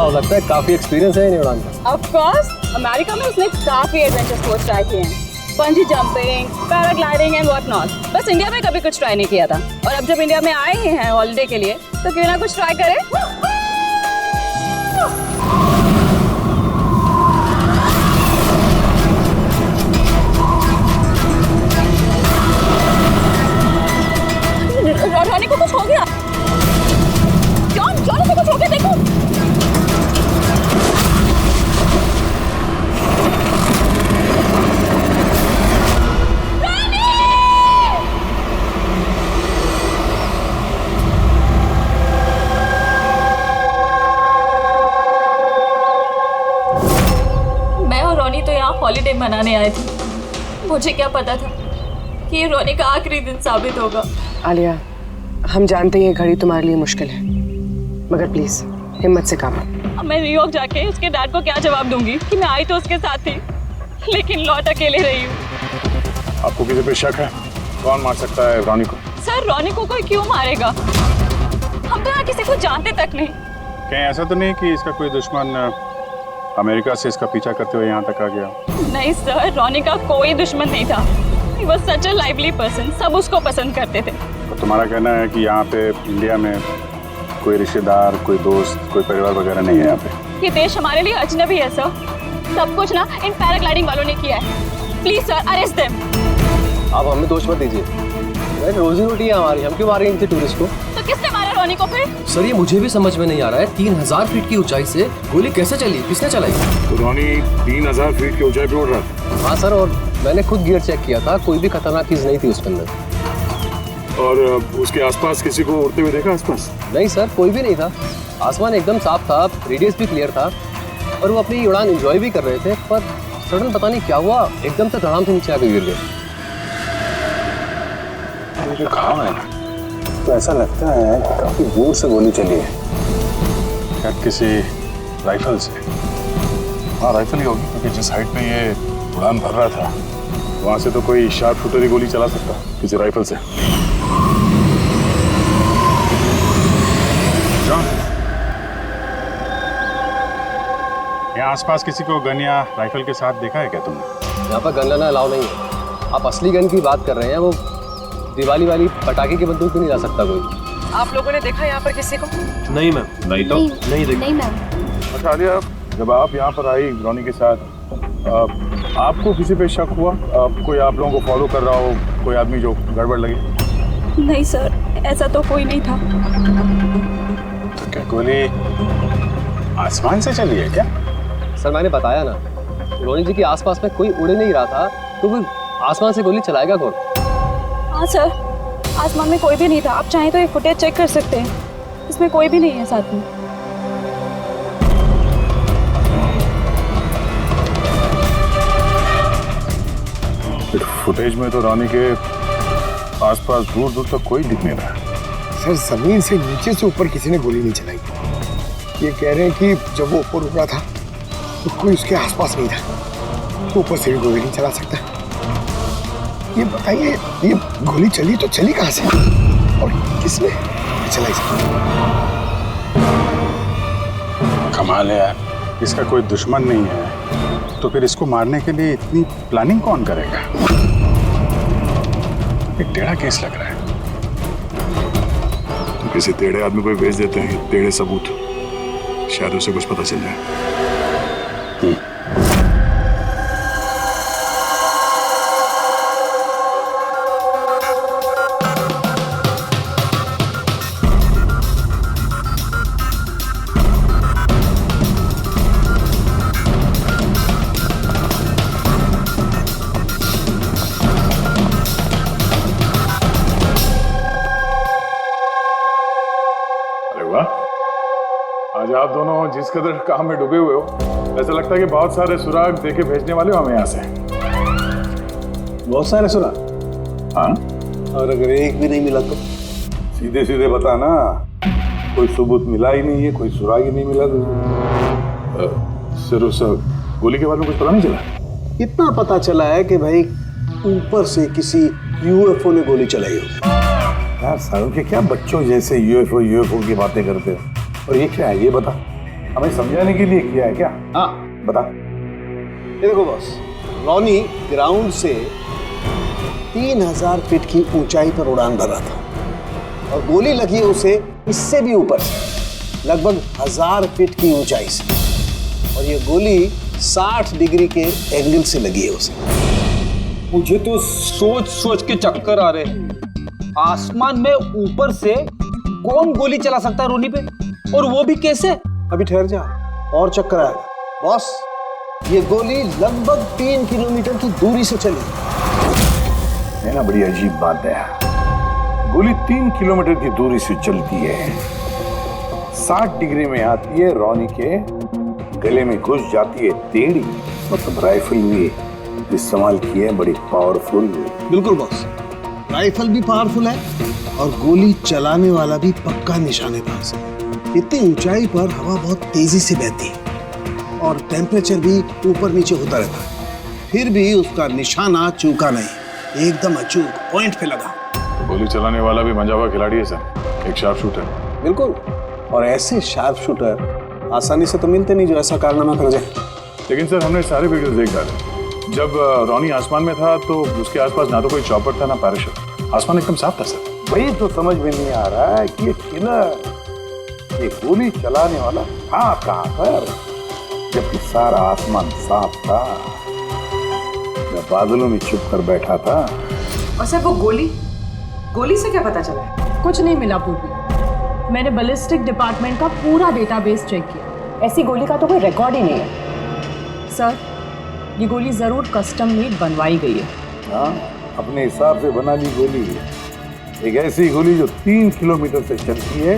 बताओ, लगता है काफी एक्सपीरियंस है इन्हें उड़ान का। ऑफ कोर्स अमेरिका में उसने काफी एडवेंचर स्पोर्ट्स ट्राई किए हैं, bungee jumping, paragliding and what not. बस इंडिया में कभी कुछ ट्राई नहीं किया था, और अब जब इंडिया में आए ही हैं हॉलिडे के लिए तो क्यों ना कुछ ट्राई करें। रॉनी को कुछ हो गया, जॉन को कुछ हो गया, देखो। मैं और रॉनी तो यहाँ हॉलिडे मनाने आए थे। मुझे क्या पता था कि ये रॉनी का आखिरी दिन साबित होगा। आलिया, हम जानते हैं ये घड़ी तुम्हारे लिए मुश्किल है, मगर प्लीज हिम्मत से काम लो। अब मैं न्यूयॉर्क जाके उसके डैड को क्या जवाब दूंगी कि मैं आई तो उसके साथ थी, लेकिन लौट अकेले रही हूँ। आपको किसी पे शक है? कौन मार सकता है रॉनी को? सर, रॉनी को कोई क्यों मारेगा? हम तो यहाँ किसी को जानते तक नहीं। कहीं ऐसा तो नहीं कि इसका कोई दुश्मन अमेरिका से इसका पीछा करते हुए यहाँ तक आ गया? नहीं सर, रॉनी का कोई दुश्मन नहीं था। He was such a lively person, सब उसको पसंद करते थे। तो तुम्हारा कहना है कि यहाँ पे इंडिया में कोई रिश्तेदार, कोई दोस्त, कोई परिवार वगैरह नहीं है यहाँ पे? ये देश हमारे लिए अजनबी है सर। सब कुछ ना इन पैराग्लाइडिंग वालों ने किया है। Please sir, arrest them. आप हमें दोष मत दीजिए, रोजी रोटी है हमारी, हम क्यों मारेंगे किसी टूरिस्ट को? तो किसने मारा रॉनी को फिर? सर ये मुझे भी समझ में नहीं आ रहा है, 3000 फीट की ऊंचाई से गोली कैसे चली, किसने चलाई? तो रॉनी 3000 फीट की ऊंचाई पे उड़ रहा था। हाँ सर, और मैंने खुद गियर चेक किया था, कोई भी खतरनाक चीज नहीं थी उसके अंदर। और उसके आसपास किसी को उड़ते हुए देखा आसपास? नहीं सर, कोई भी नहीं था। आसमान एकदम साफ था, रेडियस भी क्लियर था, और वो अपनी उड़ान एंजॉय भी कर रहे थे। पर सडन पता नहीं क्या हुआ, एकदम से धड़ाम से नीचे आके गिर गए। जो घाव है ना, तो ऐसा लगता है कि काफी दूर से गोली चली है, शायद किसी राइफल से। हाँ, राइफल ही होगी, क्योंकि जिस हाइट पे ये उड़ान भर रहा था वहां से तो कोई शार्प शूटर ही गोली चला सकता किसी राइफल से। जॉन, यहाँ आसपास किसी को गन या राइफल के साथ देखा है क्या तुमने? यहाँ पर गन लेना अलाउ नहीं है। आप असली गन की बात कर रहे हैं, वो दिवाली वाली पटाखे की बंदूक भी नहीं ला सकता कोई। आप लोगों ने देखा यहाँ पर किसी को? नहीं मैम, नहीं तो नहीं देखा। नहीं मैम। अच्छा आलिया, जब आप यहाँ पर आई रॉनी के साथ, आपको किसी पे शक हुआ? कोई आप लोगों को फॉलो कर रहा हो, कोई आदमी जो गड़बड़ लगे? नहीं सर, ऐसा तो कोई नहीं था। तो क्या गोली आसमान से चली है क्या? सर मैंने बताया ना, रोनी जी के आसपास में कोई उड़ नहीं रहा था, तो वो आसमान से गोली चलाएगा कौन? हाँ सर, आसमान में कोई भी नहीं था। आप चाहें तो ये फुटेज चेक कर सकते हैं, इसमें कोई भी नहीं है साथ में। फुटेज में तो रॉनी के आसपास दूर दूर तक कोई दिख नहीं रहा। सर जमीन से नीचे से ऊपर किसी ने गोली नहीं चलाई। ये कह रहे हैं कि जब वो ऊपर उड़ा था तो कोई उसके आसपास नहीं था, तो ऊपर से भी गोली नहीं चला सकता। ये बताइए, ये गोली चली तो चली कहाँ से और किसने चलाई? कमाल है यार, इसका कोई दुश्मन नहीं है तो फिर इसको मारने के लिए इतनी प्लानिंग कौन करेगा? एक टेढ़ा केस लग रहा है। तो किसी टेढ़े आदमी को भेज देते हैं, टेढ़े सबूत, शायद उसे कुछ पता चल जाए। आज आप दोनों जिस कदर काम में डूबे हुए हो, ऐसा लगता है कि बहुत सारे सुराग देके भेजने वाले हो हमें यहाँ से। बहुत सारे सुराग? हाँ, और अगर एक भी नहीं मिला तो? सीधे सीधे बता ना, कोई सबूत मिला ही नहीं है, कोई सुराग ही नहीं मिला तो सिर्फ उस गोली के बारे में कुछ पता नहीं चला? इतना पता चला है कि भाई ऊपर से किसी यूएफओ ने गोली चलाई हो। यार सालों के क्या बच्चों जैसे यूएफओ की बातें करते हो? और ये क्या है ये बता, हमें समझाने के लिए किया है क्या? हाँ, बता। ये देखो बॉस, रॉनी ग्राउंड से 3000 फीट की ऊंचाई पर उड़ान भर रहा था और गोली लगी है उसे इससे भी ऊपर से, लगभग 1000 फीट की ऊंचाई से, और ये गोली 60 डिग्री के एंगल से लगी है उसे। मुझे तो सोच सोच के चक्कर आ रहे हैं। आसमान में ऊपर से कौन गोली चला सकता है रोनी पे, और वो भी कैसे? अभी ठहर जा, और चक्कर आएगा। बॉस, ये गोली लगभग 3 किलोमीटर की दूरी से चली है ना, बड़ी अजीब बात है। गोली 3 किलोमीटर की दूरी से चलती है, 60 डिग्री में आती है, रॉनी के गले में घुस जाती है टेढ़ी। मतलब राइफल भी इस्तेमाल की है, बड़ी पावरफुल। बिल्कुल बॉस, राइफल भी पावरफुल है और गोली चलाने वाला भी पक्का निशानेबाज है। इतनी ऊंचाई पर हवा बहुत तेजी से बहती है और टेम्परेचर भी ऊपर नीचे होता रहता है, फिर भी उसका निशाना चूका नहीं, एकदम अचूक पॉइंट पे लगा। गोली चलाने वाला भी मंजावा खिलाड़ी है सर, एक शार्प शूटर। बिल्कुल, और ऐसे शार्प शूटर आसानी से तो मिलते नहीं जो ऐसा कारनामा कर जाए। लेकिन सर हमने सारे वीडियोस देख डाले। जब रॉनी आसमान में था तो उसके आसपास ना तो कोई चॉपर था ना पैराशूट, आसमान एकदम साफ था सर। वही तो समझ में नहीं आ रहा है कि ये किलर, ये गोली चलाने वाला था कहाँ पर, जबकि सारा आसमान साफ था, या बादलों में छुप कर बैठा था। और सर वो गोली से क्या पता चला है? कुछ नहीं मिला पूर्वी। मैंने बैलिस्टिक डिपार्टमेंट का पूरा डेटाबेस चेक किया, ऐसी गोली का तो कोई रिकॉर्ड ही नहीं है। सर, ये गोली जरूर कस्टम मेड बनवाई गई है। हाँ, अपने हिसाब से बना ली गोली है। एक ऐसी गोली जो 3 किलोमीटर से चलती है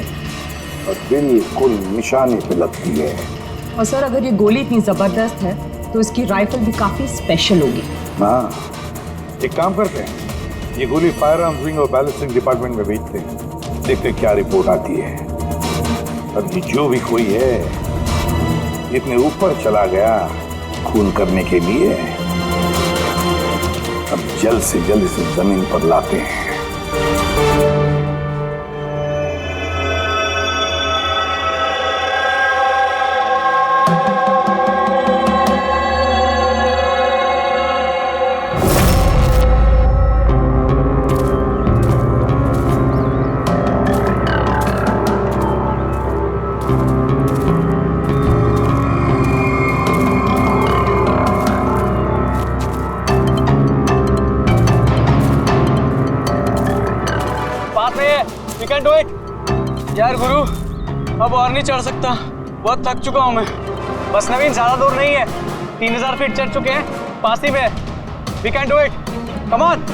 और बिल्कुल निशाने पे लगती है। और सर अगर ये गोली इतनी जबरदस्त है तो इसकी राइफल भी काफी स्पेशल होगी। हाँ, एक काम करते हैं, ये गोली फायर आर्म्स विंग और बैलिस्टिक डिपार्टमेंट में भेजते हैं, देखते हैं क्या रिपोर्ट आती है। अब ये जो भी कोई है इतने ऊपर चला गया खून करने के लिए, अब जल्द से जल्द इसे जमीन पर लाते हैं। यार गुरु, अब और नहीं चढ़ सकता, बहुत थक चुका हूं मैं। बस नवीन, ज्यादा दूर नहीं है, 3000 फीट चढ़ चुके हैं, पास ही में। We can do it, come on.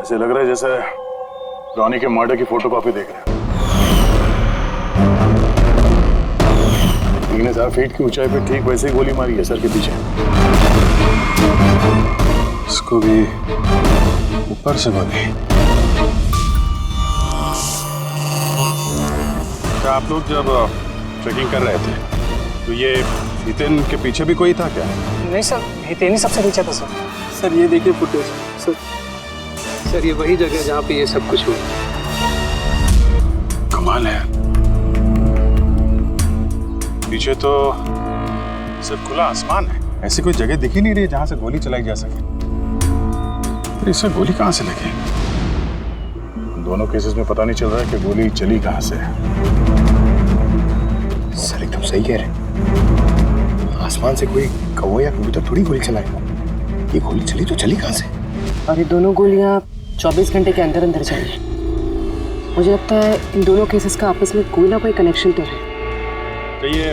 ऐसे लग रहा है जैसे रॉनी के मर्डर की फोटोकॉपी देख रहे हैं। 3000 फीट की ऊंचाई पे ठीक वैसे ही गोली मारी है सर के पीछे। इसको भी ऊपर से गोली। क्या आप लोग जब ट्रेकिंग कर रहे थे तो ये हितेन के पीछे भी कोई था क्या? नहीं सर, हितेन ही सबसे पीछे था सर। सर ये देखिए फुटेज। सर ये वही जगह है जहाँ पे ये सब कुछ हुआ। कमाल है, पीछे तो सिर्फ खुला आसमान है, ऐसी कोई जगह दिख ही नहीं रही है जहां से गोली चलाई जा सके। तो इससे गोली कहां से लगी? दोनों केसेस में पता नहीं चल रहा है कि गोली चली कहां से। सर एकदम सही कह रहे हैं, आसमान से कोई कौवा या कबूतर थोड़ी गोली चलाएगा। ये गोली चली तो चली कहां से? और ये दोनों गोलियां 24 घंटे के अंदर अंदर चली। मुझे लगता है इन दोनों केसेस का आपस में कोई ना कोई कनेक्शन तो है। तो ये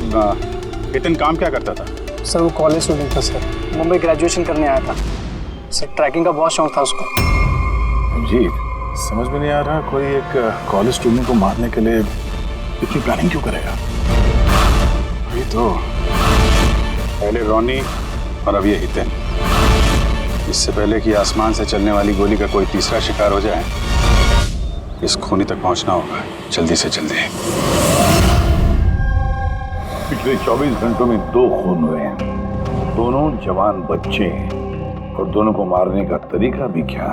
हितेन काम क्या करता था? सर वो कॉलेज स्टूडेंट था सर, मुंबई ग्रेजुएशन करने आया था सर। ट्रैकिंग का बहुत शौक था उसको। जी, समझ में नहीं आ रहा कोई एक कॉलेज स्टूडेंट को मारने के लिए इतनी प्लानिंग क्यों करेगा? अभी तो पहले रोनी और अब ये हितेन। इससे पहले कि आसमान से चलने वाली गोली का कोई तीसरा शिकार हो जाए, इस खूनी तक पहुंचना होगा जल्दी से जल्दी। पिछले 24 घंटों में 2 खून हुए हैं, दोनों जवान बच्चे हैं और दोनों को मारने का तरीका भी क्या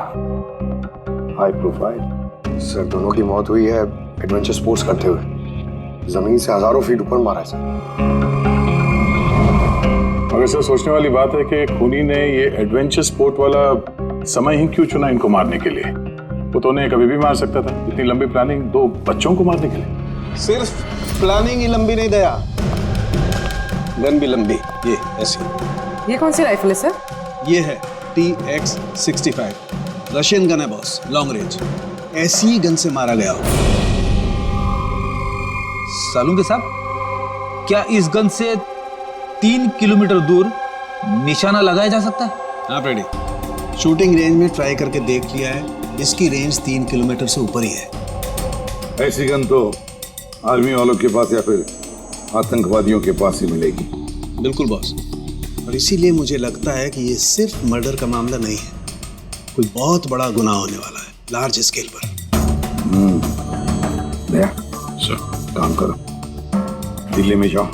हाई प्रोफाइल। सर दोनों की मौत हुई है एडवेंचर स्पोर्ट्स करते हुए, जमीन से हजारों फीट ऊपर मारा है सर। मगर सर सोचने वाली बात है कि खूनी ने ये एडवेंचर स्पोर्ट वाला समय ही क्यों चुना इनको मारने के लिए? वो तो उन्हें कभी भी मार सकता था। इतनी लंबी प्लानिंग 2 बच्चों को मारने के लिए। सिर्फ प्लानिंग ही लंबी नहीं दया, गन भी लंबी। ये ऐसी। ये कौन सी राइफल है सर? ये है TX-65, रशियन गन है बॉस, लॉन्ग रेंज। ऐसी गन से मारा गया हो। सालुंके साहब, क्या इस गन से 3 किलोमीटर दूर निशाना लगाया जा सकता है? आप रेडी? शूटिंग रेंज में ट्राई करके देख लिया है, इसकी रेंज 3 किलोमीटर से ऊपर ही है। ऐसी गन तो आर्मी वालों के पास या फिर आतंकवादियों के पास ही मिलेगी। बिल्कुल बॉस, और इसीलिए मुझे लगता है कि ये सिर्फ मर्डर का मामला नहीं है, कोई बहुत बड़ा गुनाह होने वाला है, लार्ज स्केल पर। दया, सर काम करो, दिल्ली में जाओ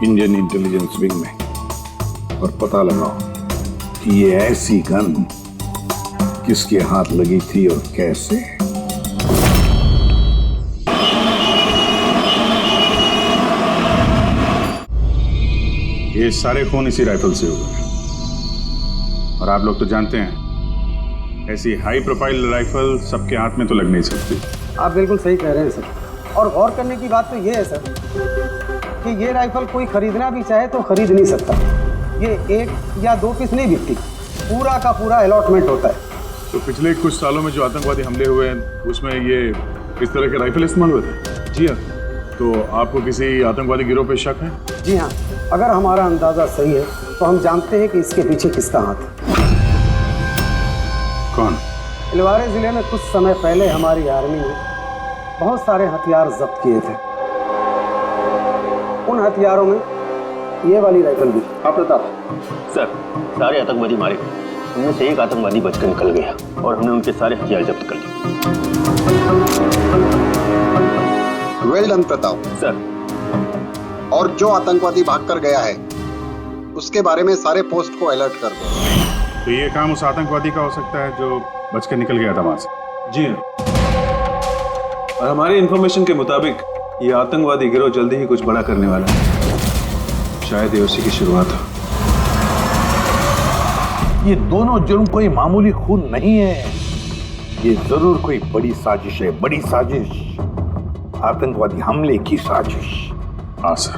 इंडियन इंटेलिजेंस विंग में और पता लगाओ कि ये ऐसी गन किसके हाथ लगी थी और कैसे। ये सारे खून इसी राइफल से हुए और आप लोग तो जानते हैं ऐसी हाई प्रोफाइल राइफल सबके हाथ में तो लग नहीं सकती। आप बिल्कुल सही कह रहे हैं सर। और गौर करने की बात तो ये है सर कि ये राइफल कोई खरीदना भी चाहे तो खरीद नहीं सकता। ये 1 या 2 पीस नहीं बिकती, पूरा का पूरा अलॉटमेंट होता है। तो पिछले कुछ सालों में जो आतंकवादी हमले हुए हैं उसमें ये इस तरह के राइफल इस्तेमाल हुए थे? जी हाँ। तो आपको किसी आतंकवादी गिरोह पे शक है? जी हाँ, अगर हमारा अंदाजा सही है तो हम जानते हैं कि इसके पीछे किसका हाथ है। कौन? इलवारे जिले में कुछ समय पहले हमारी आर्मी ने बहुत सारे हथियार जब्त किए थे। उन हथियारों में ये वाली राइफल भी। हाँ प्रताप सर, सारे आतंकवादी मारे गए, उनमें से एक आतंकवादी बचकर निकल गया और हमने उनके सारे हथियार जब्त कर लिए। Well done Pratap sir. और जो आतंकवादी भागकर गया है उसके बारे में सारे पोस्ट को अलर्ट कर दो। तो ये काम उस आतंकवादी का हो सकता है जो बचकर निकल गया था वहां से? जी हाँ, और हमारी इंफॉर्मेशन के मुताबिक ये आतंकवादी गिरोह जल्दी ही कुछ बड़ा करने वाला है। शायद ये उसी की शुरुआत हो। ये दोनों जुर्म कोई मामूली खून नहीं है, ये जरूर कोई बड़ी साजिश है, बड़ी साजिश, आतंकवादी हमले की साजिश। हाँ सर,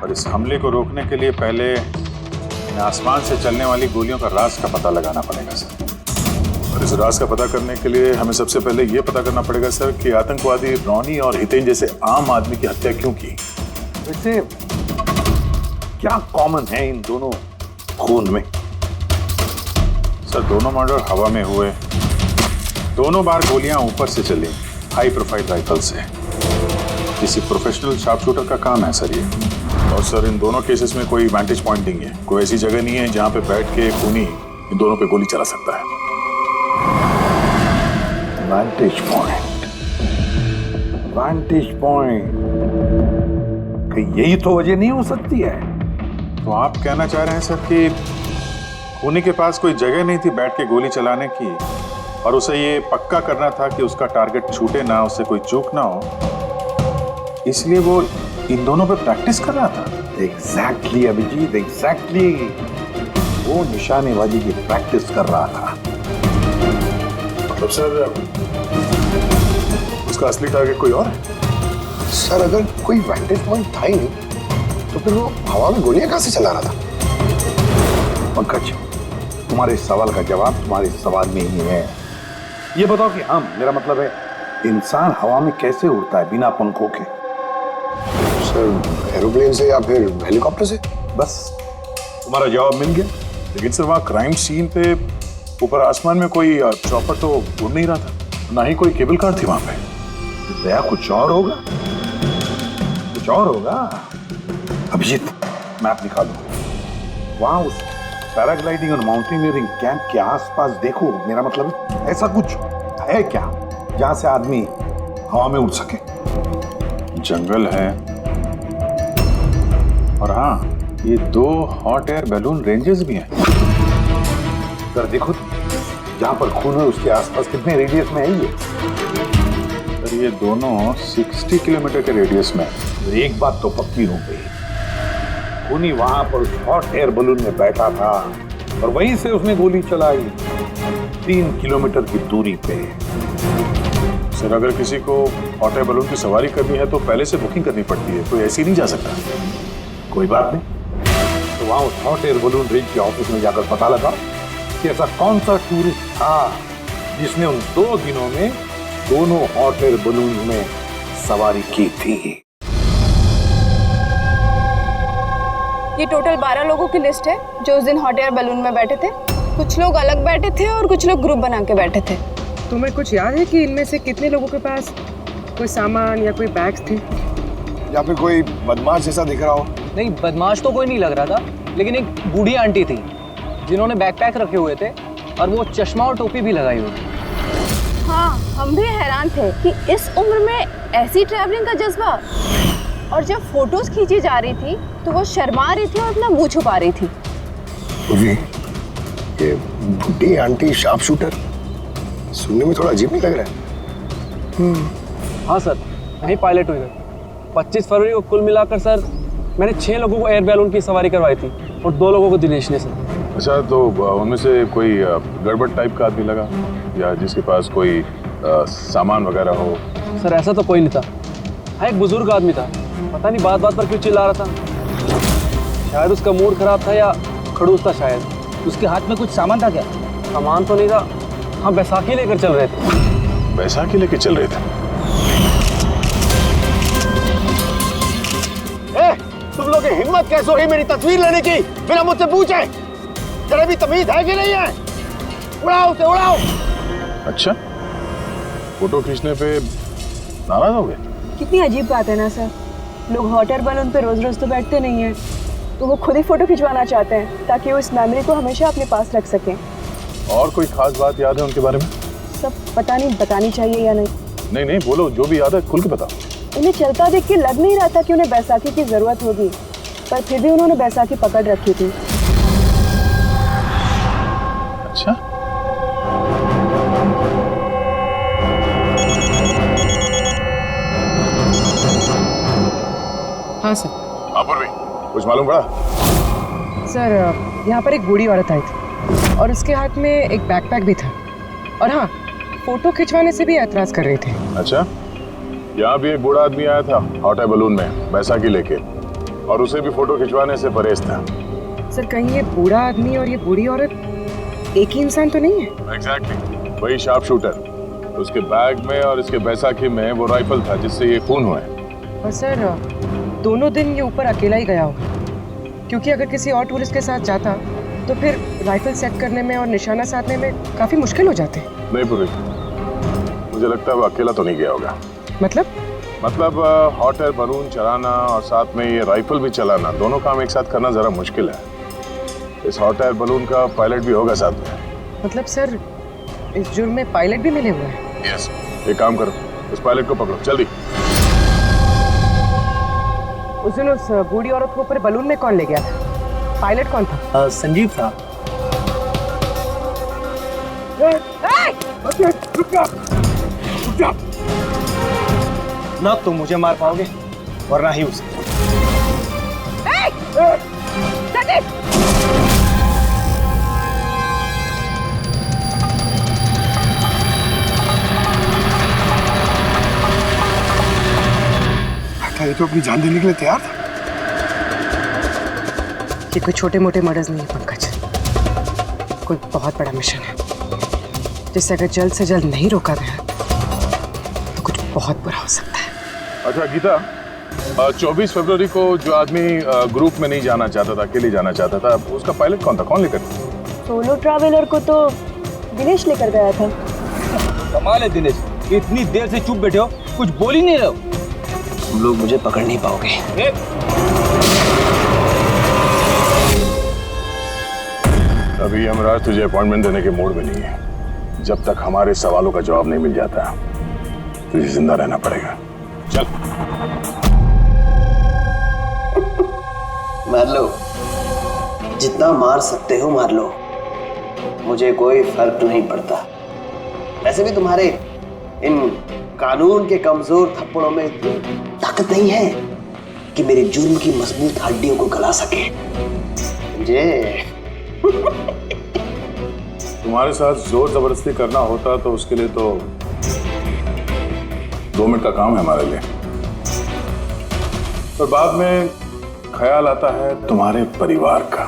और इस हमले को रोकने के लिए पहले इन आसमान से चलने वाली गोलियों का राज का पता लगाना पड़ेगा सर। और इस राज का पता करने के लिए हमें सबसे पहले ये पता करना पड़ेगा सर कि आतंकवादी रोनी और हितेन जैसे आम आदमी की हत्या क्यों की। वैसे क्या कॉमन है इन दोनों खून में? सर दोनों मर्डर हवा में हुए, दोनों बार गोलियां ऊपर से चली, हाई प्रोफाइल राइफल से। किसी प्रोफेशनल शार्प शूटर का काम है सर ये। और सर इन दोनों केसेस में कोई वैंटेज पॉइंट नहीं है, कोई ऐसी जगह नहीं है जहां पे बैठ के खूनी इन दोनों पे गोली चला सकता है। वैंटेज पॉइंट, वैंटेज पॉइंट, यही तो वजह नहीं हो सकती है? तो आप कहना चाह रहे हैं सर कि खूनी के पास कोई जगह नहीं थी बैठ के गोली चलाने की, और उसे ये पक्का करना था कि उसका टारगेट छूटे ना, उससे कोई चूक ना हो, इसलिए वो इन दोनों पे प्रैक्टिस कर रहा था? एग्जैक्टली अभिजीत, एग्जैक्टली, वो निशानेबाजी की प्रैक्टिस कर रहा था। मतलब सर उसका असली टारगेट कोई और है? सर अगर कोई वैंटेज पॉइंट था ही नहीं तो फिर वो हवा में गोलियां कहां से चला रहा था? पंकज, तुम्हारे इस सवाल का जवाब तुम्हारे इस सवाल में ही है। ये बताओ कि मेरा मतलब है इंसान हवा में कैसे उड़ता है बिना पंखों के? सर एरोप्लेन से या फिर हेलीकॉप्टर से? बस तुम्हारा जवाब मिल गया। लेकिन सर वहाँ क्राइम सीन पे ऊपर आसमान में कोई चॉपर तो उड़ नहीं रहा था, ना ही कोई केबल कार थी वहां पे। दया कुछ और होगा, कुछ और होगा। अभिजीत मैप निकालो, वहां उस पैराग्लाइडिंग और माउंटेनियरिंग कैंप के आसपास देखो। मेरा मतलब ऐसा कुछ है क्या जहां से आदमी हवा में उड़ सके? जंगल है, और हाँ ये 2 हॉट एयर बैलून रेंजेस भी हैं। सर देखो जहां पर खून है उसके आसपास कितने रेडियस में है ये? सर ये दोनों 60 किलोमीटर के रेडियस में है। एक बात तो पक्की हो गई, खूनी वहां पर उस हॉट एयर बलून में बैठा था और वहीं से उसने गोली चलाई 3 किलोमीटर की दूरी पे। सर अगर किसी को हॉट एयर बैलून की सवारी करनी है तो पहले से बुकिंग करनी पड़ती है, कोई ऐसे ही नहीं जा सकता। कोई बात नहीं, तो वहां उस हॉट एयर बलून रेंज के ऑफिस में जाकर पता लगा कि ऐसा कौन सा टूरिस्ट था जिसने उन 2 दिनों में दोनों हॉट एयर बलून में सवारी की थी। ये टोटल 12 लोगों की लिस्ट है जो उस दिन हॉट एयर बलून में बैठे थे। कुछ लोग अलग बैठे थे और कुछ लोग ग्रुप बना के बैठे थे। तुम्हें कुछ याद है कि इनमें से कितने लोगों के पास कोई सामान या कोई बैग्स थे? या फिर कोई बदमाश जैसा दिख रहा हो? नहीं, बदमाश तो कोई नहीं लग रहा था, लेकिन एक बूढ़ी आंटी थी जिन्होंने बैकपैक रखे हुए थे और वो चश्मा और टोपी भी लगाई हुई थी। हाँ, हम भी हैरान थे कि इस उम्र में ऐसी ट्रैवलिंग का जज्बा। और जब फोटोज खींची जा रही थी तो वो शर्मा रही थी और अपना मुंह छुपा रही थी। ये बुढ़ी आंटी शार्प शूटर, सुनने में थोड़ा अजीब नहीं लग रहा है? हाँ सर, यही पायलट हुई है। 25 फरवरी को कुल मिलाकर सर मैंने 6 लोगों को एयर बैलून की सवारी करवाई थी और 2 लोगों को दिनेश ने सर। अच्छा, तो उनमें से कोई गड़बड़ टाइप का आदमी लगा या जिसके पास कोई सामान वगैरह हो? सर ऐसा तो कोई नहीं था। हाँ, एक बुजुर्ग आदमी था, पता नहीं बात बात पर क्यों चिल्ला रहा था। शायद उसका मूड खराब था या खड़ूस था शायद। उसके हाथ में कुछ सामान था क्या? सामान तो नहीं था। हाँ, बैसाखी लेकर चल रहे थे। बैसाखी लेकर चल रहे थे? तुम लोग की हिम्मत कैसे हुई मेरी तस्वीर लेने की बिना मुझसे पूछे? जरा भी तमीज है कि नहीं है? उड़ाओ उसे, उड़ाओ। अच्छा, फोटो खींचने पे नाराज हो गए? कितनी अजीब बात है ना सर। लोग हॉट एयर बलून पे रोज रोज तो बैठते नहीं हैं, तो वो खुद ही फोटो खिंचवाना चाहते हैं ताकि वो इस मेमोरी को हमेशा अपने पास रख सकें। और कोई खास बात याद है उनके बारे में? सब पता नहीं बतानी चाहिए या नहीं। नहीं नहीं, बोलो, जो भी याद है खुल के बताओ। उन्हें चलता देख के लग नहीं रहा था कि उन्हें बैसाखी की जरूरत होगी, पर फिर भी उन्होंने बैसाखी पकड़ रखी थी। अच्छा, हाँ सर। पूर्वी, कुछ मालूम पड़ा? सर यहाँ पर एक बूढ़ी औरत आई थी और उसके हाथ में एक बैकपैक भी था। और हाँ, फोटो खिंचवाने से भी ऐतराज कर रही थी। अच्छा, यहाँ भी एक बूढ़ा आदमी आया था हॉट एयर बलून में बैसाखी लेके, और उसे भी फोटो खिंचवाने से परहेज था। सर कहीं ये बूढ़ा आदमी और ये बूढ़ी औरत एक ही इंसान तो नहीं है? एग्जैक्टली, वही शार्प शूटर। उसके बैग में और इसके बैसाखी में वो राइफल था जिससे ये खून हुआ है। और सर दोनों दिन ये ऊपर अकेला ही गया होगा, क्योंकि अगर किसी और टूरिस्ट के साथ जाता तो फिर राइफल सेट करने में और निशाना साधने में काफी मुश्किल हो जाते। नहीं पूरी, मुझे लगता है वो अकेला तो नहीं गया होगा। मतलब हॉट एयर बलून चलाना और साथ में ये राइफल भी चलाना, दोनों काम एक साथ करना जरा मुश्किल है। इस हॉट एयर बलून का पायलट भी होगा साथ में। मतलब सर इस जुर्म में पायलट भी मिले हुए हैं? यस, एक काम करो, उस पायलट को पकड़ो जल्दी। उस दिन उस बूढ़ी औरत को ऊपर बलून में कौन ले गया था? पायलट कौन था? संजीव था। ना तुम मुझे मार पाओगे वरना ही उसे। ये तो अपनी जान देने के लिए तैयार था। ये कोई छोटे मोटे मर्डर्स नहीं है पंकज, कोई बहुत बड़ा मिशन है जिसे अगर जल्द से जल्द नहीं रोका गया तो कुछ बहुत बुरा हो सकता है। अच्छा गीता, 24 फरवरी को जो आदमी ग्रुप में नहीं जाना चाहता था, अकेले जाना चाहता था, उसका पायलट कौन था? कौन लेकर? सोलो ट्रैवलर को तो दिनेश लेकर गया था। कमाल है दिनेश, इतनी देर से चुप बैठे हो, कुछ बोल ही नहीं रहे हो। तुम लोग मुझे पकड़ नहीं पाओगे। अभी यमराज तुझे अपॉइंटमेंट देने के मूड में नहीं है। जब तक हमारे सवालों का जवाब नहीं मिल जाता तुझे जिंदा रहना पड़ेगा। चल। मार लो, जितना मार सकते हो मार लो, मुझे कोई फर्क नहीं पड़ता। वैसे भी तुम्हारे इन कानून के कमजोर थप्पड़ों में इतनी ताकत नहीं है कि मेरे जुर्म की मजबूत हड्डियों को गला सके। समझे? तुम्हारे साथ जोर जबरदस्ती करना होता तो उसके लिए तो 2 मिनट का काम है हमारे लिए, पर बाद में ख्याल आता है तुम्हारे परिवार का,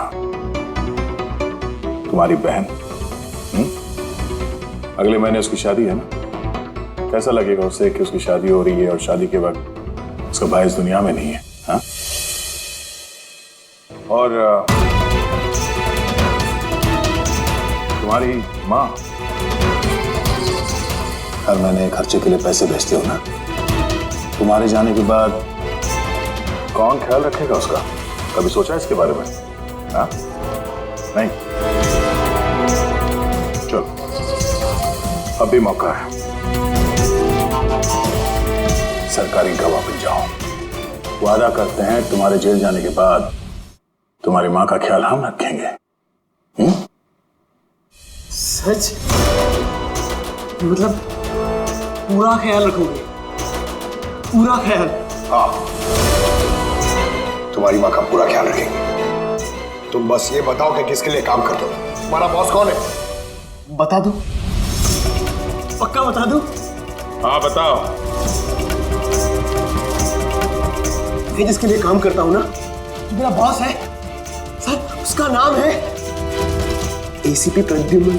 तुम्हारी बहन। अगले महीने उसकी शादी है ना? कैसा लगेगा उसे कि उसकी शादी हो रही है और शादी के वक्त उसका भाई इस दुनिया में नहीं है? हाँ? और तुम्हारी माँ हर महीने खर्चे के लिए पैसे भेजते हो ना, तुम्हारे जाने के बाद कौन ख्याल रखेगा उसका? कभी सोचा है इसके बारे में? हाँ? नहीं? चलो, अब भी मौका है, सरकारी गवाह बन जाओ। वादा करते हैं तुम्हारे जेल जाने के बाद तुम्हारी माँ का ख्याल हम रखेंगे। सच? मतलब पूरा ख्याल रखोगे? पूरा ख्याल? हाँ, तुम्हारी माँ का पूरा ख्याल रखेंगे। तुम बस ये बताओ कि किसके लिए काम करते हो? तुम्हारा बॉस कौन है? बता दो, पक्का बता दो? हाँ बताओ। मैं जिसके लिए काम करता हूं ना, जो मेरा बॉस है सर, उसका नाम है एसीपी प्रद्युम्न।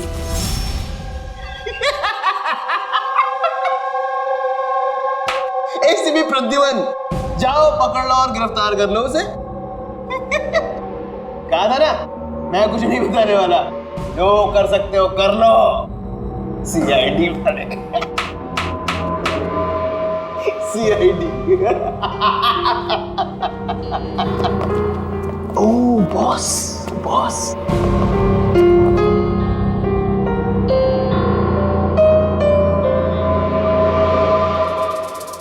एसीपी प्रद्युम्न, जाओ पकड़ लो और गिरफ्तार कर लो उसे। कहा था ना, मैं कुछ नहीं बताने वाला, जो कर सकते हो कर लो। सीआईडी वाले, सीआईडी। ओ बॉस, बॉस।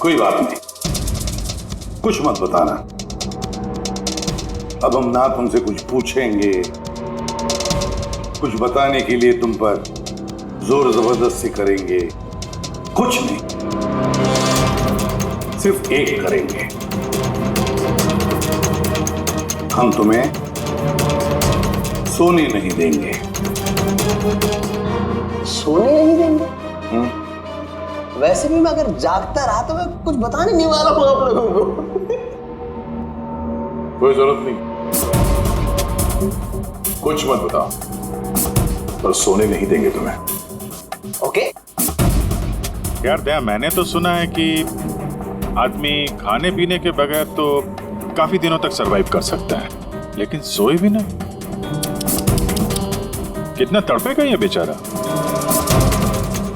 कोई बात नहीं, कुछ मत बताना। अब हम ना तुमसे कुछ पूछेंगे, कुछ बताने के लिए तुम पर जोर जबरदस्ती करेंगे, कुछ नहीं, सिर्फ एक करेंगे, हम तुम्हें सोने नहीं देंगे। सोने नहीं देंगे? वैसे भी मैं अगर जागता रहा तो मैं कुछ बताने नहीं वाला हूं आप लोगों को। कोई जरूरत नहीं, कुछ मत बताओ, पर सोने नहीं देंगे तुम्हें। ओके? यार दया, मैंने तो सुना है कि आदमी खाने पीने के बगैर तो काफी दिनों तक सरवाइव कर सकता है, लेकिन सोए भी नहीं। कितना तड़पेगा ये बेचारा,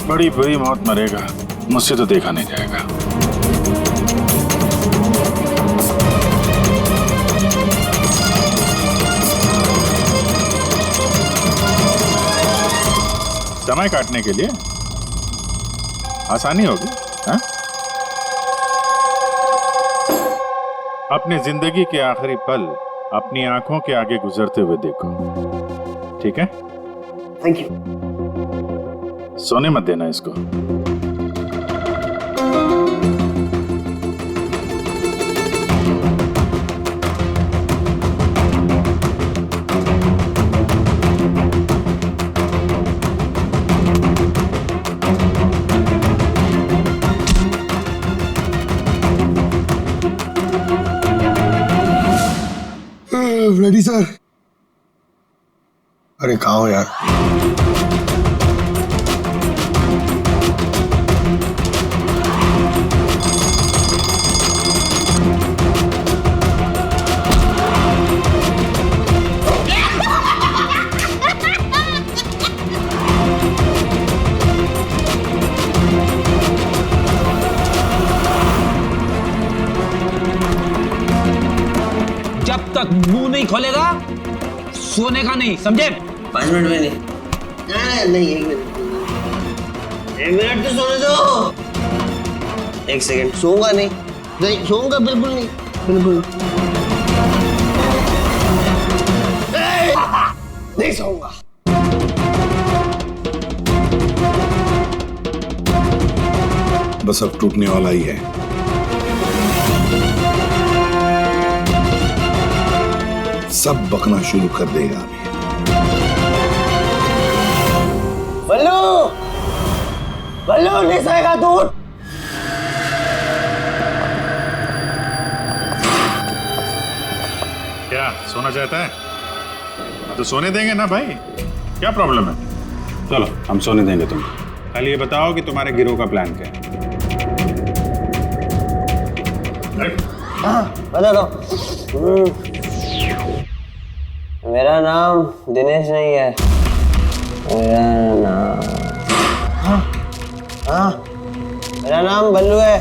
बड़ी बुरी मौत मरेगा, मुझसे तो देखा नहीं जाएगा। समय काटने के लिए आसानी होगी, हाँ? अपनी जिंदगी के आखिरी पल अपनी आंखों के आगे गुजरते हुए देखो, ठीक है? Thank you. सोने मत देना इसको। Ready sir. अरे कहाँ हो यार? नहीं खोलेगा सोने का नहीं, समझे? 5 मिनट में नहीं। नहीं 1 मिनट, 1 मिनट तो सोने दो। 1 सेकंड, सोऊंगा नहीं, नहीं सोऊंगा बिल्कुल नहीं, बिल्कुल नहीं सोऊंगा। बस अब टूटने वाला ही है। सब बकना शुरू कर देगा अभी। बल्लू, बल्लू नहीं सोएगा तू। क्या सोना चाहता है? तो सोने देंगे ना भाई, क्या प्रॉब्लम है? चलो हम सोने देंगे तुम्हें। खाली ये बताओ कि तुम्हारे गिरोह का प्लान क्या है? हाँ बता दो। मेरा नाम दिनेश नहीं है, मेरा नाम मेरा नाम बल्लू है,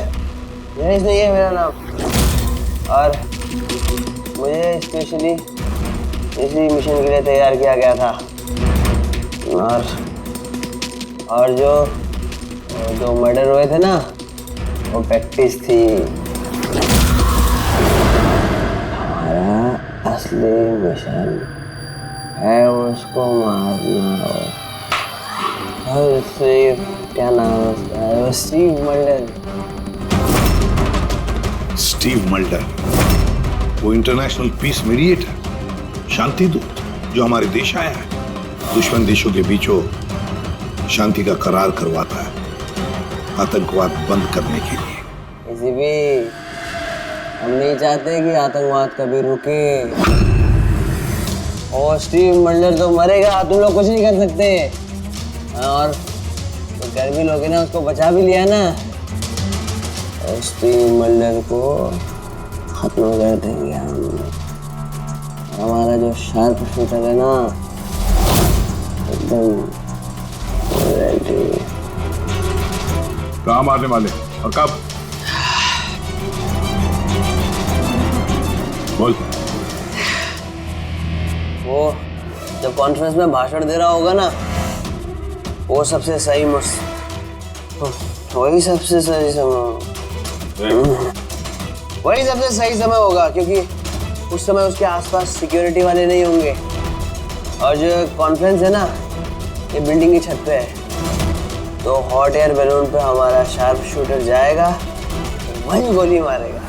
दिनेश नहीं है मेरा नाम। और मुझे स्पेशली इसी मिशन के लिए तैयार किया गया था। और जो मर्डर हुए थे ना, वो प्रैक्टिस थी। हमारा असली मिशन है उसको मारना। और स्टीव, क्या नाम है उसका? Steve Mulder. स्टीव मल्डर, वो इंटरनेशनल पीस मीडिएटर, शांति दूत जो हमारे देश आया है, दुश्मन देशों के बीचों शांति का करार करवाता है, आतंकवाद बंद करने के लिए। इसी भी हम नहीं चाहते कि आतंकवाद कभी रुके। और स्टीव मल्डर तो मरेगा, तुम लोग कुछ नहीं कर सकते। और तो कर भी लोगे ना, उसको बचा भी लिया ना, और स्टीव मल्डर को खत्म कर देंगे हम। हमारा जो शार्प शूटर है ना, एकदम रेडी। कहाँ मारने वाले और कब? बोल। वो जब कॉन्फ्रेंस में भाषण दे रहा होगा ना, वो सबसे सही वही सबसे सही समय होगा, क्योंकि उस समय उसके आसपास सिक्योरिटी वाले नहीं होंगे। और जो कॉन्फ्रेंस है ना, ये बिल्डिंग की छत पे है, तो हॉट एयर बैलून पे हमारा शार्प शूटर जाएगा, वही गोली मारेगा।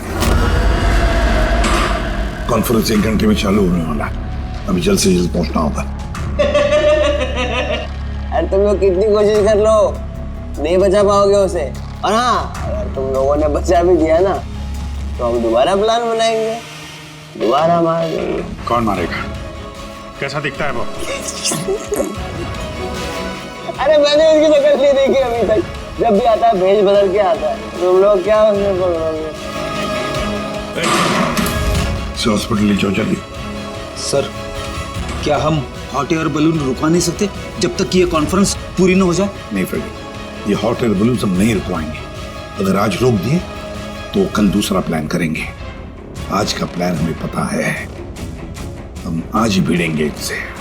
कॉन्फ्रेंस 1 घंटे में चालू होने वाला है, अभी जल्द से जल्द पहुंचना होगा। अरे तुम लोग कितनी कोशिश कर लो, नहीं बचा पाओगे उसे। और हाँ, अगर तुम लोगों ने बचा भी दिया ना, तो हम दोबारा प्लान बनाएंगे, दोबारा मार देंगे। कौन मारेगा? कैसा दिखता है वो? अरे मैंने उसकी शक्ल नहीं देखी अभी तक, जब भी आता है भेज बदल के आता है। तुम लोग क्या उसमें पकड़ोगे? हॉस्पिटल ले जाओ जल्दी। सर, क्या हम हॉट एयर बलून रुकवा नहीं सकते जब तक कि ये कॉन्फ्रेंस पूरी न हो जाए? नहीं फ्रेडी, ये हॉट एयर बलून हम नहीं रुकवाएंगे। अगर आज रोक दिए तो कल दूसरा प्लान करेंगे। आज का प्लान हमें पता है, हम आज ही भिड़ेंगे इनसे।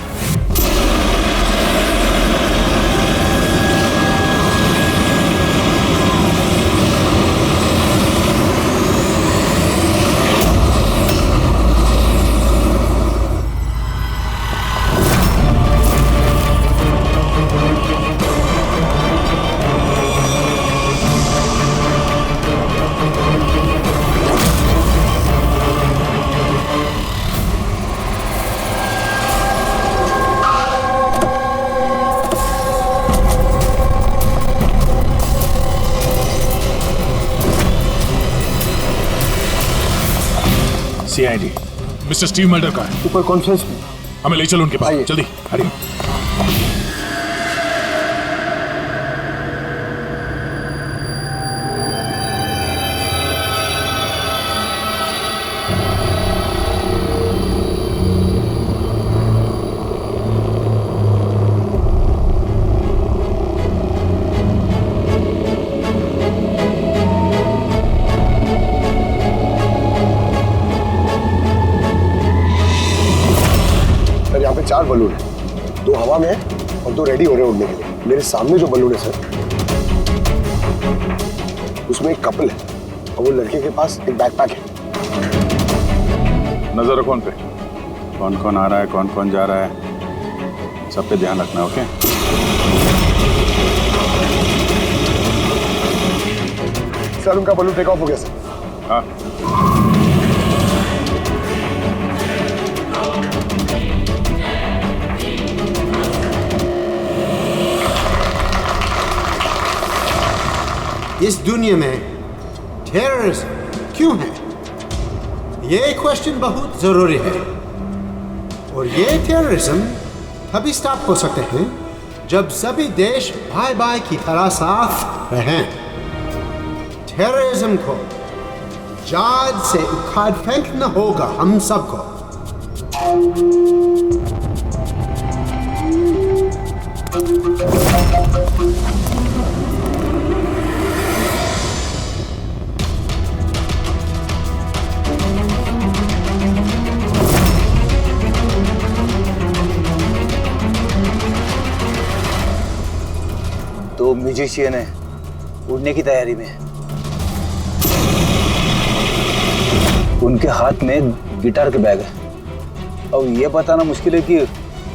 सीआईडी मिस्टर स्टीव मल्डर का है ऊपर कॉन्फ्रेंस में। हमें ले चलो उनके पास, जल्दी हरी। यहाँ पे 4 बलून है, 2 हवा में है और 2 रेडी हो रहे हैं उड़ने के लिए। मेरे सामने जो बलून है सर, उसमें एक कपल है और वो लड़के के पास एक बैकपैक है। नजर रखो उन पे, कौन कौन आ रहा है, कौन कौन जा रहा है, सब पे ध्यान रखना। ओके सर उनका बलून टेक ऑफ हो गया सर। हाँ इस दुनिया में टेररिज्म क्यों है, ये क्वेश्चन बहुत जरूरी है। और ये टेररिज्म तभी स्टॉप हो सकते हैं जब सभी देश भाई भाई की तरह साथ रहें। टेररिज्म को जड़ से उखाड़ फेंकना होगा हम सबको। तो म्यूजिशियन है, उड़ने की तैयारी में है। उनके हाथ में गिटार के बैग है। अब ये बताना मुश्किल है कि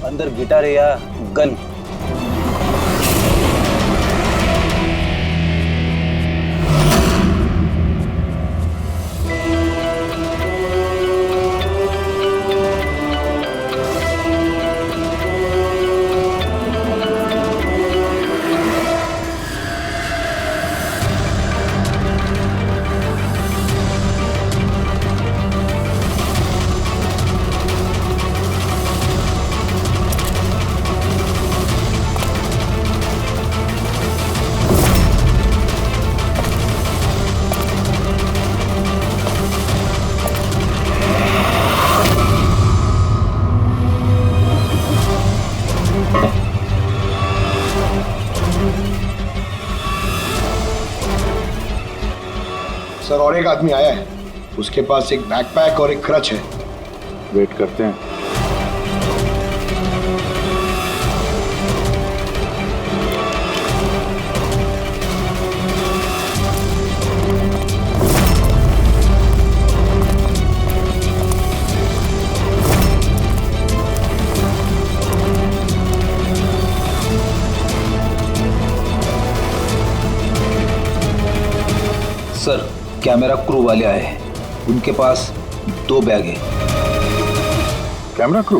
अंदर गिटार है या गन। सर और एक आदमी आया है, उसके पास एक बैकपैक और एक क्रच है। वेट करते हैं। सर कैमरा क्रू वाले आए हैं, उनके पास 2 बैग है। Camera crew?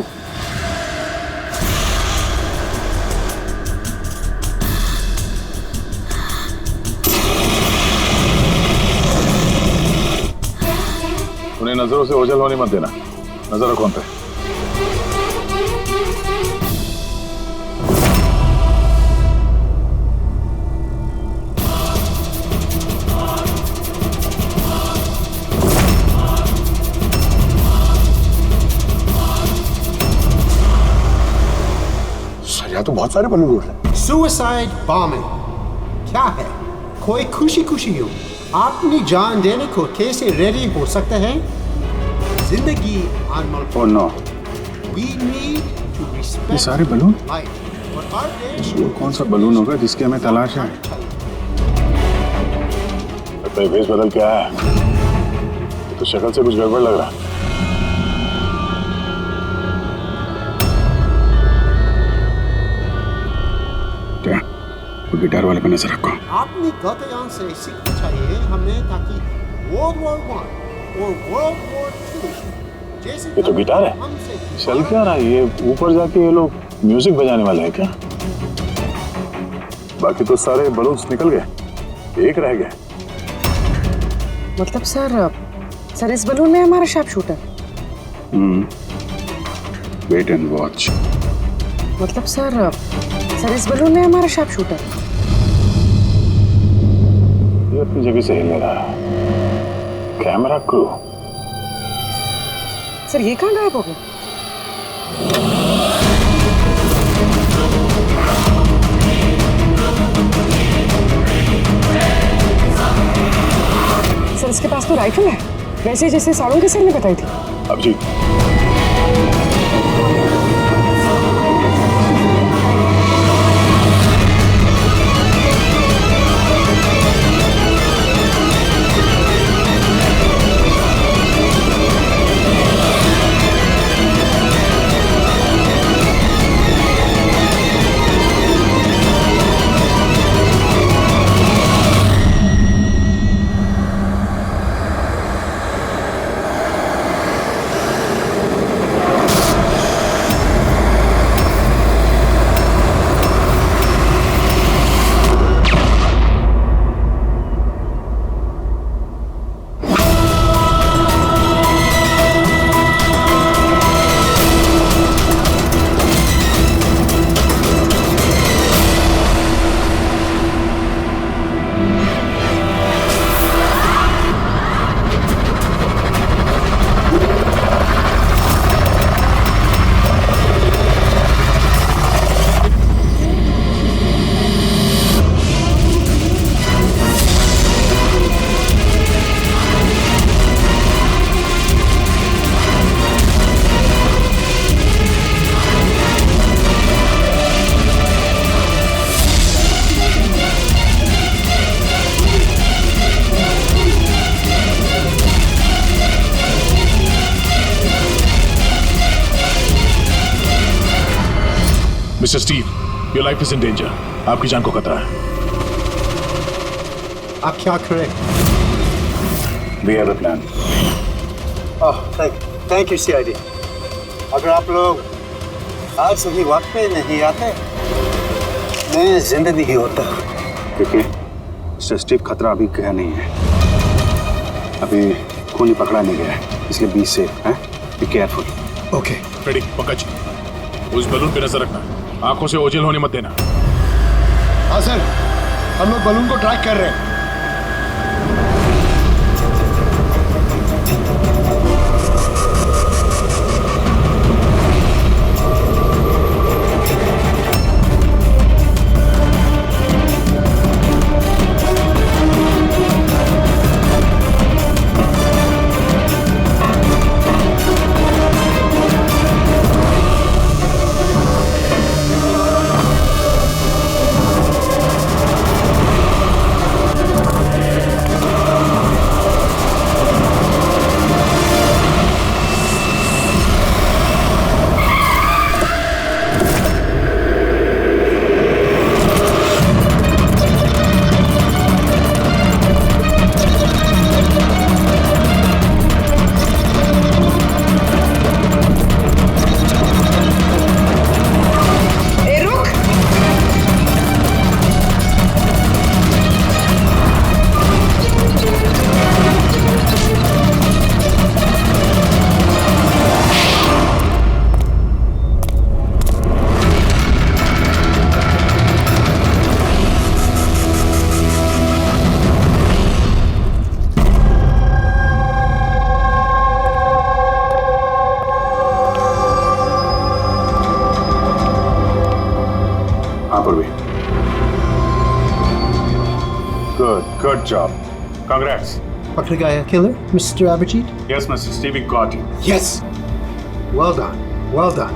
उन्हें नजरों से ओझल होने मत देना, नजर रखो उन पे। तो बहुत सारे बलून उड़ रहे हैं। सुसाइड बॉम्बिंग क्या है? कोई खुशी खुशी हो अपनी जान देने को कैसे रेडी हो सकते हैं? जिंदगी अनमोल। Oh no, We need to respect ये सारे बलून? life। और our देश वो कौन सा बलून होगा जिसकी हमें तलाश है? लगता है भेष बदल के आया है, तो शक्ल से कुछ गड़बड़ लग रहा है। गिटार वाले पे नजर रखो। अपनी गलतियों से सीखना चाहिए हमें, ताकि World War I और World War II जैसे ये तो गिटार है, चल क्या रहा है ये? ऊपर जाके ये लोग म्यूजिक बजाने वाले हैं क्या? बाकी तो सारे बलून्स निकल गए, एक रह गए। मतलब सर इस बलून में हमारा sharp shooter. Wait and watch. मतलब सर इस बलून में हमारा शार्प शूटर। ये अपनी जगह से हिल रहा है। Camera crew. सर ये कहाँ गायब हो गया? सर इसके पास तो राइफल है, वैसे जैसे साड़ों के सर ने बताई थी। अब जी mister Steve, your life is in danger. आपकी जान को खतरा है। आप क्या करें? We have a plan. Oh, thank you CID. अगर आप लोग आज सही वक्त पे नहीं आते, मैं जिंदा नहीं होता। देखिए, मिस्टर स्टीव, खतरा अभी गया नहीं है। अभी खूनी पकड़ा नहीं गया है, इसलिए बी सेफ है। Be careful. Okay ready Pankaj, उस बलून पे नजर रखना, आंखों से ओझल होने मत देना। हाँ सर, हम लोग बलून को ट्रैक कर रहे हैं। Good job. Congrats. पकड़ गया killer, Mr. Abhijit? Yes, Mr. Steve, we got you. Yes. Well done. Well done.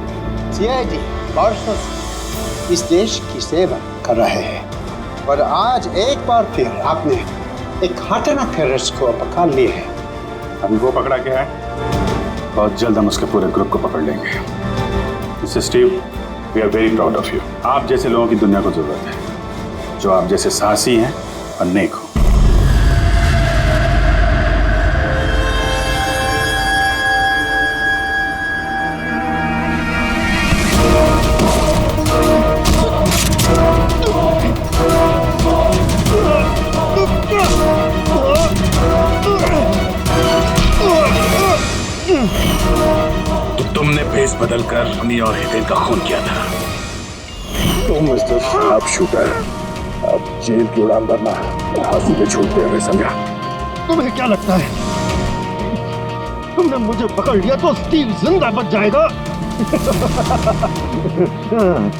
CID बरसों से इस देश की सेवा कर रहे हैं और आज एक बार फिर आपने एक खतरनाक टेररिस्ट को पकड़ लिया है। अभी वो पकड़ा गया है, बहुत जल्द हम उसके पूरे ग्रुप को पकड़ लेंगे। Mister Steve, we are very proud of you. आप जैसे लोगों की दुनिया को जरूरत है, जो आप जैसे साहसी हैं और नेक हो। तो तुमने भेस बदलकर हमी और हितेन का खून किया था। तुम मिस्टर शार्प शूटर, अब जेल की उड़ान भरना फांसी पे छूटते हमें समझा। तुम्हें क्या लगता है तुमने मुझे पकड़ लिया तो स्टीव जिंदा बच जाएगा?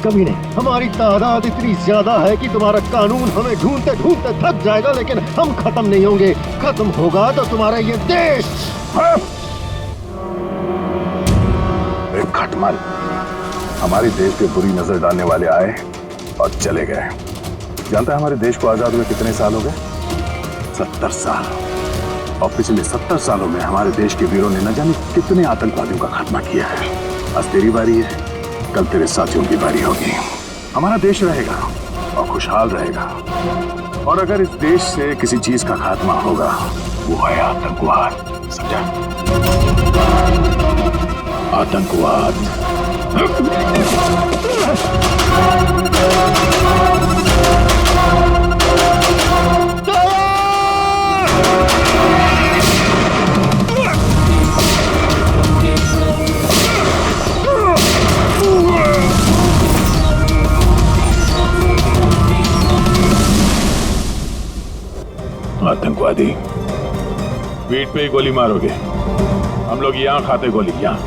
कभी नहीं। हमारी तादाद इतनी ज्यादा है कि तुम्हारा कानून हमें ढूंढते ढूंढते थक जाएगा, लेकिन हम खत्म नहीं होंगे। खत्म होगा तो तुम्हारा ये देश। एक खटमल हमारे देश पे बुरी नजर डालने वाले आए और चले गए। जानता है हमारे देश को आजाद हुए कितने साल हो गए? 70 साल। और पिछले 70 सालों में हमारे देश के वीरों ने न जाने कितने आतंकवादियों का खात्मा किया है। आज तेरी बारी है, कल तेरे साथियों की बारी होगी। हमारा देश रहेगा और खुशहाल रहेगा, और अगर इस देश से किसी चीज का खात्मा होगा वो है आतंकवाद। समझा? आतंकवाद। आतंकवादी पीठ पे ही गोली मारोगे? हम लोग यहाँ खाते गोली, यहाँ।